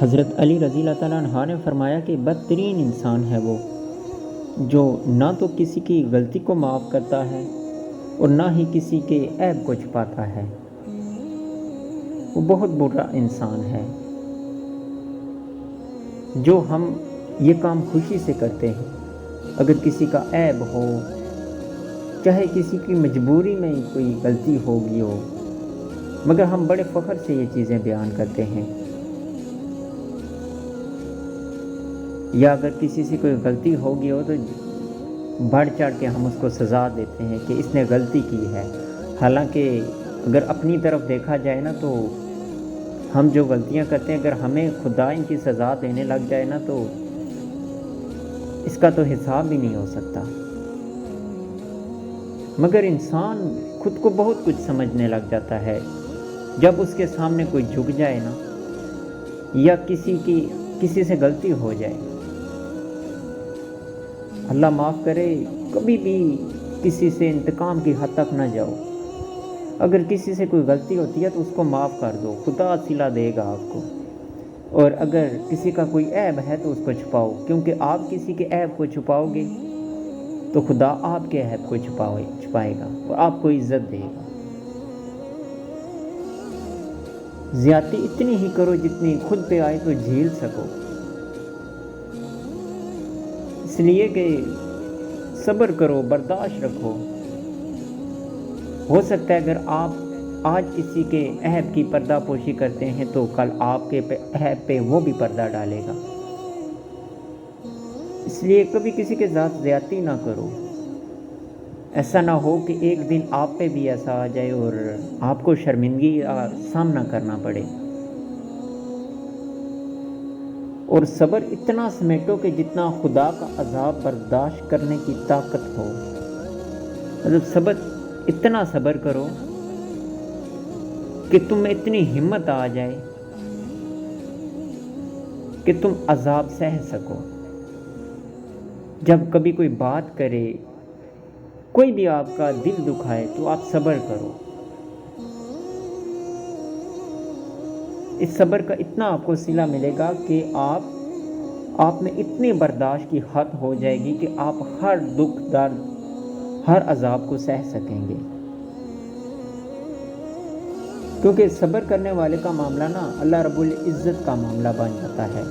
حضرت علی رضی اللہ تعالیٰ عنہ نے فرمایا کہ بدترین انسان ہے وہ جو نہ تو کسی کی غلطی کو معاف کرتا ہے اور نہ ہی کسی کے عیب کو چھپاتا ہے۔ وہ بہت برا انسان ہے۔ جو ہم یہ کام خوشی سے کرتے ہیں، اگر کسی کا عیب ہو، چاہے کسی کی مجبوری میں کوئی غلطی ہوگی ہو، مگر ہم بڑے فخر سے یہ چیزیں بیان کرتے ہیں، یا اگر کسی سے کوئی غلطی ہوگی ہو تو بڑھ چڑھ کے ہم اس کو سزا دیتے ہیں کہ اس نے غلطی کی ہے، حالانکہ اگر اپنی طرف دیکھا جائے نا تو ہم جو غلطیاں کرتے ہیں، اگر ہمیں خدا ان کی سزا دینے لگ جائے نا تو اس کا تو حساب بھی نہیں ہو سکتا۔ مگر انسان خود کو بہت کچھ سمجھنے لگ جاتا ہے جب اس کے سامنے کوئی جھک جائے نا، یا کسی سے غلطی ہو جائے۔ اللہ معاف کرے، کبھی بھی کسی سے انتقام کی حد تک نہ جاؤ۔ اگر کسی سے کوئی غلطی ہوتی ہے تو اس کو معاف کر دو، خدا صلہ دے گا آپ کو۔ اور اگر کسی کا کوئی عیب ہے تو اس کو چھپاؤ، کیونکہ آپ کسی کے عیب کو چھپاؤ گے تو خدا آپ کے عیب کو چھپائے گا اور آپ کو عزت دے گا۔ زیادتی اتنی ہی کرو جتنی خود پہ آئے تو جھیل سکو، اس لیے کہ صبر کرو، برداشت رکھو۔ ہو سکتا ہے اگر آپ آج کسی کے عیب کی پردہ پوشی کرتے ہیں تو کل آپ کے عیب پہ وہ بھی پردہ ڈالے گا۔ اس لیے کبھی کسی کے ساتھ زیادتی نہ کرو۔ ایسا نہ ہو کہ ایک دن آپ پہ بھی ایسا آ جائے اور آپ کو شرمندگی کا سامنا کرنا پڑے۔ اور صبر اتنا سمیٹو کہ جتنا خدا کا عذاب برداشت کرنے کی طاقت ہو۔ مطلب اتنا صبر کرو کہ تم میں اتنی ہمت آ جائے کہ تم عذاب سہ سکو۔ جب کبھی کوئی بات کرے، کوئی بھی آپ کا دل دکھائے تو آپ صبر کرو۔ اس صبر کا اتنا آپ کو صلہ ملے گا کہ آپ میں اتنی برداشت کی حد ہو جائے گی کہ آپ ہر دکھ درد، ہر عذاب کو سہ سکیں گے۔ کیونکہ صبر کرنے والے کا معاملہ نا اللہ رب العزت کا معاملہ بن جاتا ہے۔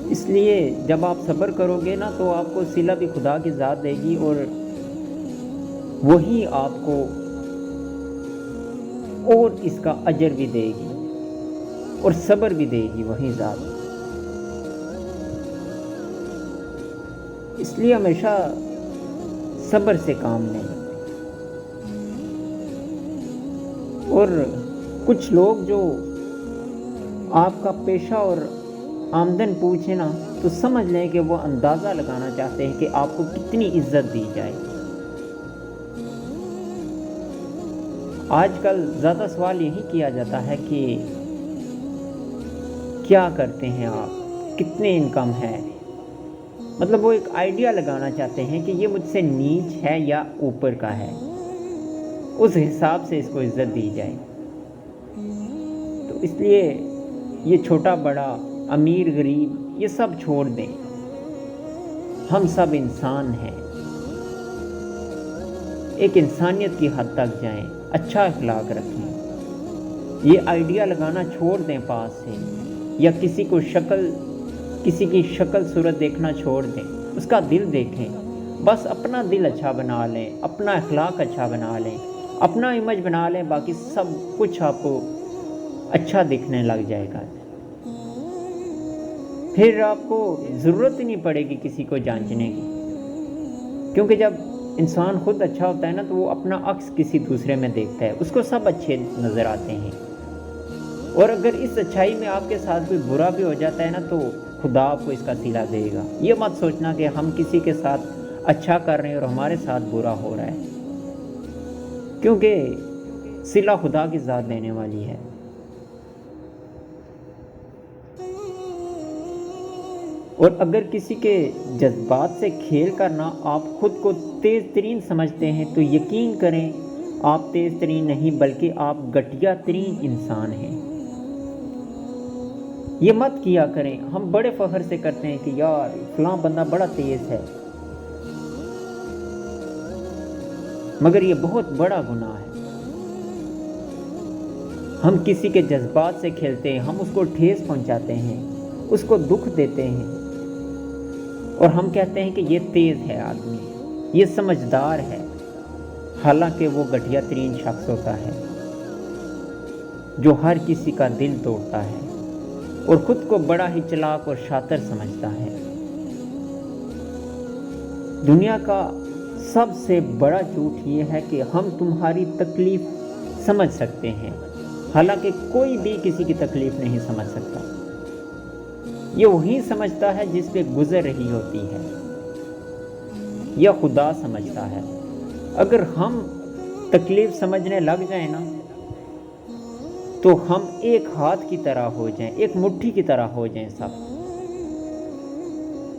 اس لیے جب آپ صبر کرو گے نا تو آپ کو صلہ بھی خدا کی ذات دے گی، اور وہی آپ کو اور اس کا اجر بھی دے گی اور صبر بھی دے گی وہی ذات۔ اس لیے ہمیشہ صبر سے کام لیں۔ اور کچھ لوگ جو آپ کا پیشہ اور آمدن پوچھیں نا تو سمجھ لیں کہ وہ اندازہ لگانا چاہتے ہیں کہ آپ کو کتنی عزت دی جائے۔ آج کل زیادہ سوال یہی کیا جاتا ہے کہ کیا کرتے ہیں آپ، کتنے انکم ہے۔ مطلب وہ ایک آئیڈیا لگانا چاہتے ہیں کہ یہ مجھ سے نیچ ہے یا اوپر کا ہے، اس حساب سے اس کو عزت دی جائے۔ تو اس لیے یہ چھوٹا بڑا، امیر غریب، یہ سب چھوڑ دیں۔ ہم سب انسان ہیں، ایک انسانیت کی حد تک جائیں، اچھا اخلاق رکھیں۔ یہ آئیڈیا لگانا چھوڑ دیں پاس سے، یا کسی کی شکل صورت دیکھنا چھوڑ دیں، اس کا دل دیکھیں۔ بس اپنا دل اچھا بنا لیں، اپنا اخلاق اچھا بنا لیں، اپنا امیج بنا لیں، باقی سب کچھ آپ کو اچھا دکھنے لگ جائے گا۔ پھر آپ کو ضرورت ہی نہیں پڑے گی کسی کو جانچنے کی، کیونکہ جب انسان خود اچھا ہوتا ہے نا تو وہ اپنا عکس کسی دوسرے میں دیکھتا ہے، اس کو سب اچھے نظر آتے ہیں۔ اور اگر اس اچھائی میں آپ کے ساتھ کوئی برا بھی ہو جاتا ہے نا تو خدا آپ کو اس کا صلہ دے گا۔ یہ مت سوچنا کہ ہم کسی کے ساتھ اچھا کر رہے ہیں اور ہمارے ساتھ برا ہو رہا ہے، کیونکہ صلہ خدا کی ذات دینے والی ہے۔ اور اگر کسی کے جذبات سے کھیل کرنا آپ خود کو تیز ترین سمجھتے ہیں تو یقین کریں آپ تیز ترین نہیں بلکہ آپ گھٹیا ترین انسان ہیں۔ یہ مت کیا کریں۔ ہم بڑے فخر سے کرتے ہیں کہ یار فلاں بندہ بڑا تیز ہے، مگر یہ بہت بڑا گناہ ہے۔ ہم کسی کے جذبات سے کھیلتے ہیں، ہم اس کو ٹھیس پہنچاتے ہیں، اس کو دکھ دیتے ہیں، اور ہم کہتے ہیں کہ یہ تیز ہے آدمی، یہ سمجھدار ہے، حالانکہ وہ گھٹیا ترین شخص ہوتا ہے جو ہر کسی کا دل توڑتا ہے اور خود کو بڑا ہی چلاک اور شاطر سمجھتا ہے۔ دنیا کا سب سے بڑا جھوٹ یہ ہے کہ ہم تمہاری تکلیف سمجھ سکتے ہیں، حالانکہ کوئی بھی کسی کی تکلیف نہیں سمجھ سکتا۔ یہ وہی سمجھتا ہے جس پہ گزر رہی ہوتی ہے، یا خدا سمجھتا ہے۔ اگر ہم تکلیف سمجھنے لگ جائیں نا تو ہم ایک ہاتھ کی طرح ہو جائیں، ایک مٹھی کی طرح ہو جائیں سب۔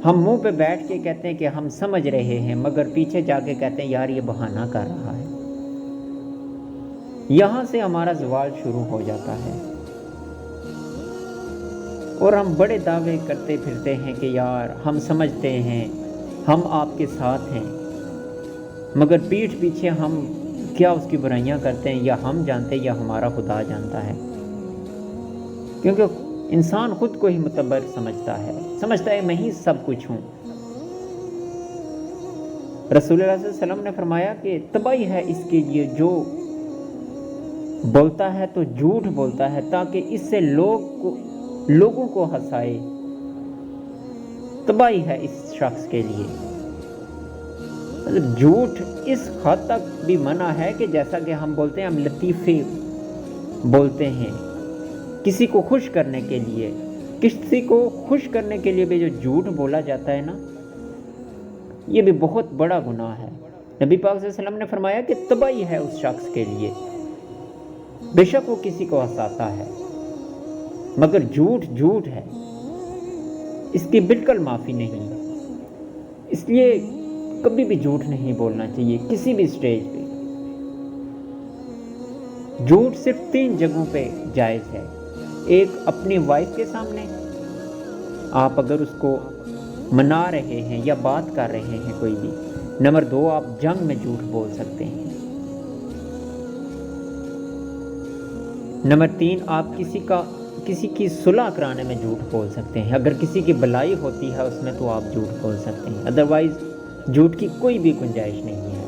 ہم منہ پہ بیٹھ کے کہتے ہیں کہ ہم سمجھ رہے ہیں، مگر پیچھے جا کے کہتے ہیں یار یہ بہانہ کر رہا ہے۔ یہاں سے ہمارا زوال شروع ہو جاتا ہے، اور ہم بڑے دعوے کرتے پھرتے ہیں کہ یار ہم سمجھتے ہیں، ہم آپ کے ساتھ ہیں، مگر پیٹھ پیچھے ہم کیا اس کی برائیاں کرتے ہیں، یا ہم جانتے یا ہمارا خدا جانتا ہے۔ کیونکہ انسان خود کو ہی متبر سمجھتا ہے میں ہی سب کچھ ہوں۔ رسول اللہ صلی اللہ علیہ وسلم نے فرمایا کہ تباہی ہے اس کے لیے جو بولتا ہے تو جھوٹ بولتا ہے تاکہ اس سے لوگوں کو ہنسائے۔ تباہی ہے اس شخص کے لیے۔ مطلب جھوٹ اس حد تک بھی منع ہے کہ جیسا کہ ہم بولتے ہیں، ہم لطیفے بولتے ہیں کسی کو خوش کرنے کے لیے، کسی کو خوش کرنے کے لیے بھی جو جھوٹ بولا جاتا ہے نا، یہ بھی بہت بڑا گناہ ہے۔ نبی پاک صلی اللہ علیہ وسلم نے فرمایا کہ تباہی ہے اس شخص کے لیے، بے شک وہ کسی کو ہنساتا ہے، مگر جھوٹ ہے، اس کی بالکل معافی نہیں۔ اس لیے کبھی بھی جھوٹ نہیں بولنا چاہیے کسی بھی سٹیج پہ۔ جھوٹ صرف 3 جگہوں پہ جائز ہے۔ ایک، اپنی وائف کے سامنے، آپ اگر اس کو منا رہے ہیں یا بات کر رہے ہیں کوئی بھی۔ نمبر 2، آپ جنگ میں جھوٹ بول سکتے ہیں۔ نمبر 3، آپ کسی کی صلح کرانے میں جھوٹ بول سکتے ہیں۔ اگر کسی کی بلائی ہوتی ہے اس میں تو آپ جھوٹ بول سکتے ہیں، ادروائز جھوٹ کی کوئی بھی گنجائش نہیں ہے۔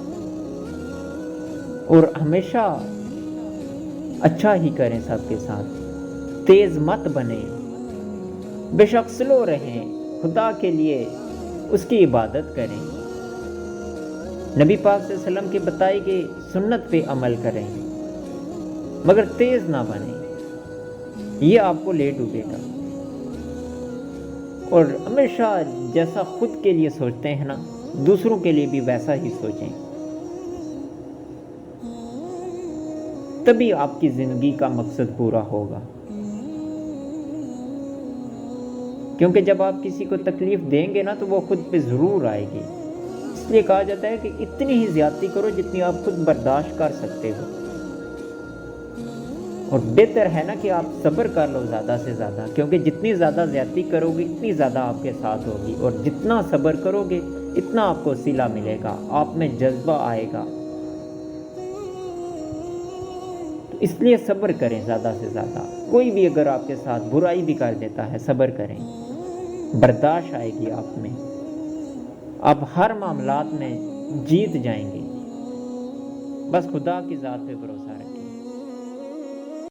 اور ہمیشہ اچھا ہی کریں سب کے ساتھ، تیز مت بنیں، بے شک سلو رہیں، خدا کے لیے اس کی عبادت کریں، نبی پاک صلی اللہ علیہ وسلم کے بتائی گئی سنت پہ عمل کریں، مگر تیز نہ بنیں، یہ آپ کو لے ڈوبے گا۔ اور ہمیشہ جیسا خود کے لیے سوچتے ہیں نا، دوسروں کے لیے بھی ویسا ہی سوچیں، تبھی آپ کی زندگی کا مقصد پورا ہوگا۔ کیونکہ جب آپ کسی کو تکلیف دیں گے نا تو وہ خود پہ ضرور آئے گی۔ اس لیے کہا جاتا ہے کہ اتنی ہی زیادتی کرو جتنی آپ خود برداشت کر سکتے ہو، اور بہتر ہے نا کہ آپ صبر کر لو زیادہ سے زیادہ، کیونکہ جتنی زیادہ زیادتی کرو گے اتنی زیادہ آپ کے ساتھ ہوگی، اور جتنا صبر کرو گے اتنا آپ کو صلہ ملے گا، آپ میں جذبہ آئے گا۔ تو اس لیے صبر کریں زیادہ سے زیادہ۔ کوئی بھی اگر آپ کے ساتھ برائی بھی کر دیتا ہے، صبر کریں، برداشت آئے گی آپ میں، آپ ہر معاملات میں جیت جائیں گے۔ بس خدا کی ذات پہ بھروسہ رکھیں۔